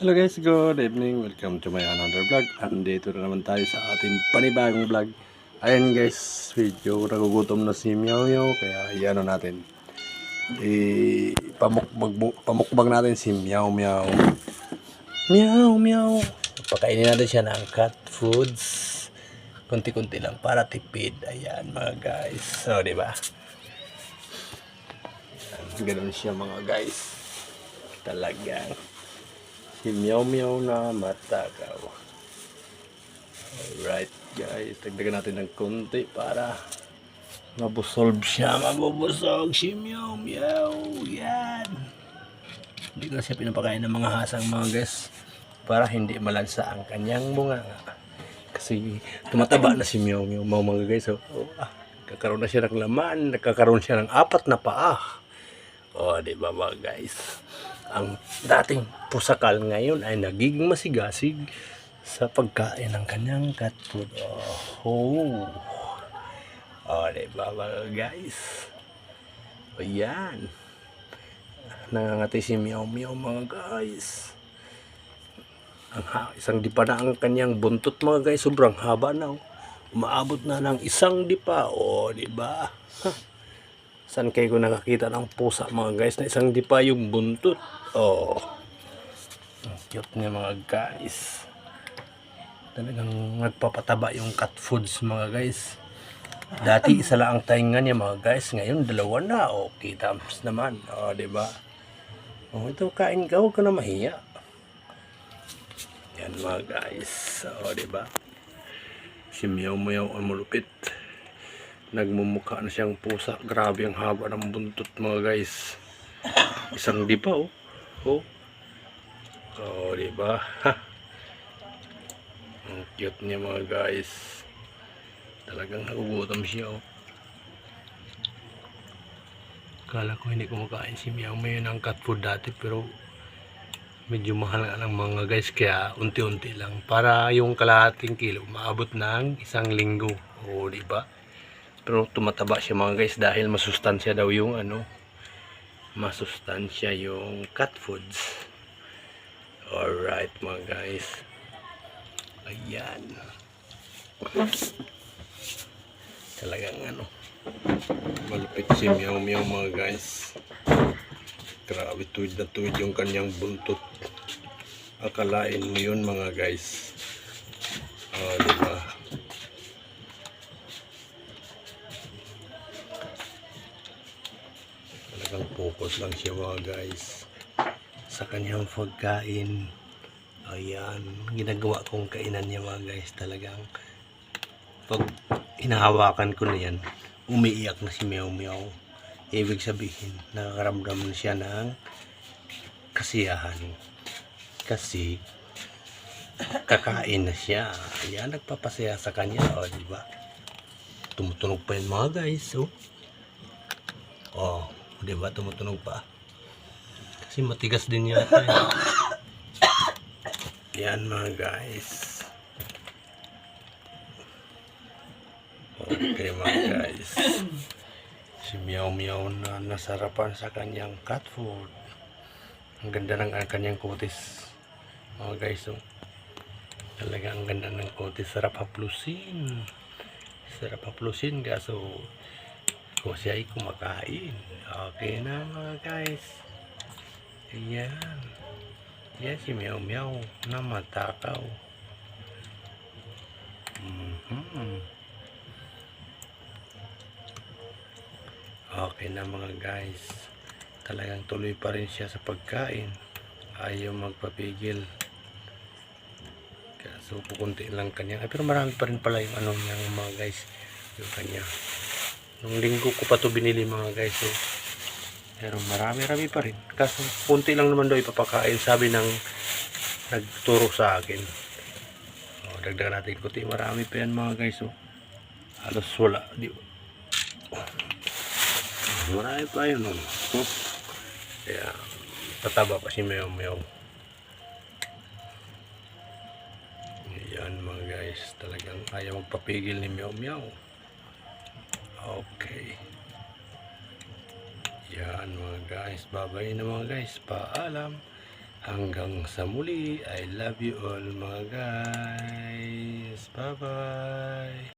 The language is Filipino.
Hello guys, good evening. Welcome to my another vlog. Andito na naman tayo sa ating panibagong vlog. Ayan guys, medyo nagugutom na si Meow Meow. Kaya iano natin. Pamukbang natin si Meow Meow. Meow Meow. Pakainin natin siya ng cat foods. Kunti-kunti lang para tipid. Ayan mga guys. So, diba? Ganun siya mga guys. Talagang si Meow Meow na matakaw. Alright guys, tagdagan natin ng konti para mabusog siya. Mabubusog si Meow Meow. Yan. Hindi ko siya pinapakain ng mga hasang mga guys para hindi malansa ang kanyang bunga. Kasi tumataba na si Meow Meow mga guys. So, kakaroon na siya ng laman. Nagkakaroon siya ng 4 na paa. Diba mga guys? Ang dating pusakal ngayon ay nagiging masigasig sa pagkain ng kanyang cat food. Diba mga guys? Yan. Nangangati si Meow Meow mga guys. Isang dipa na ang kanyang buntot mga guys. Sobrang haba na. Umaabot na ng isang dipa. Diba? Saan kayo nakakita ng pusa mga guys na isang dipa yung buntot? Ang cute niya mga guys. Talagang nagpapataba yung cat foods mga guys. Dati isa lang ang tainga niya mga guys. Ngayon dalawa na. Okay, thumbs naman. Diba? Ito kain ka. Huwag ka na mahiya. Yan mga guys. Diba? Si Meow Meow ang malupit. Nagmumukha na siyang pusa. Grabe ang haba ng buntot mga guys. Isang dipa diba? Ang cute niya mga guys. Talagang nagugutom siya Kala ko hindi kumakain si Meow Meow ng cat food dati, pero medyo mahal nga ng mga guys, kaya unti-unti lang para yung kalahating kilo maabot ng 1 linggo. Diba? Pero tumataba siya mga guys dahil masustansya daw yung masustansya yung cat foods. Alright mga guys. Ayan. Talagang malupit si Meow Meow mga guys. Grabe, tuwid na tuwid yung kanyang buntot. Akalain mo yun mga guys. Diba? Talagang focus lang siya mga guys sa kanyang pagkain. Ayan, ginagawa kong kainan niya mga guys. Talagang pag hinahawakan ko na yan, umiiyak na si Meow Meow. Ibig sabihin, nakakaramdam na siya ng kasiyahan. Kasi kakain na siya. Ayan, nagpapasaya sa kanya. Diba? Tumutunog pa yun mga guys. Diba? Tumutunog pa. Kasi matigas din yata. Yan mga guys. Okay mga guys. Si Meow Meow na nasarapan sa kanyang cat food. Ang ganda ng kanyang kutis. Mga guys. Talaga ang ganda ng kutis. Sarap haplusin. Sarap haplusin. Kaso kung siya ay kumakain. Okay na mga guys. Ayan. Yan si Meow Meow na matakaw. Okay na mga guys. Talagang tuloy pa rin siya sa pagkain. Ayaw magpapigil. So pukunti lang kanya. Pero marami pa rin pala yung niyang mga guys. Yung kanya. Nung linggo ko pa to binili mga guys. Pero marami-rami pa rin. Kaso punti lang naman daw ipapakain. Sabi ng nagturo sa akin. Dagdagan natin kunti. Marami pa yan mga guys. Halos wala. Marami pa yun. Kaya tataba pa si Meow Meow. Yan mga guys. Talagang ayaw magpapigil ni Meow Meow. Okay. Yan mga guys. Bye-bye na mga guys. Paalam. Hanggang sa muli, I love you all mga guys. Bye-bye.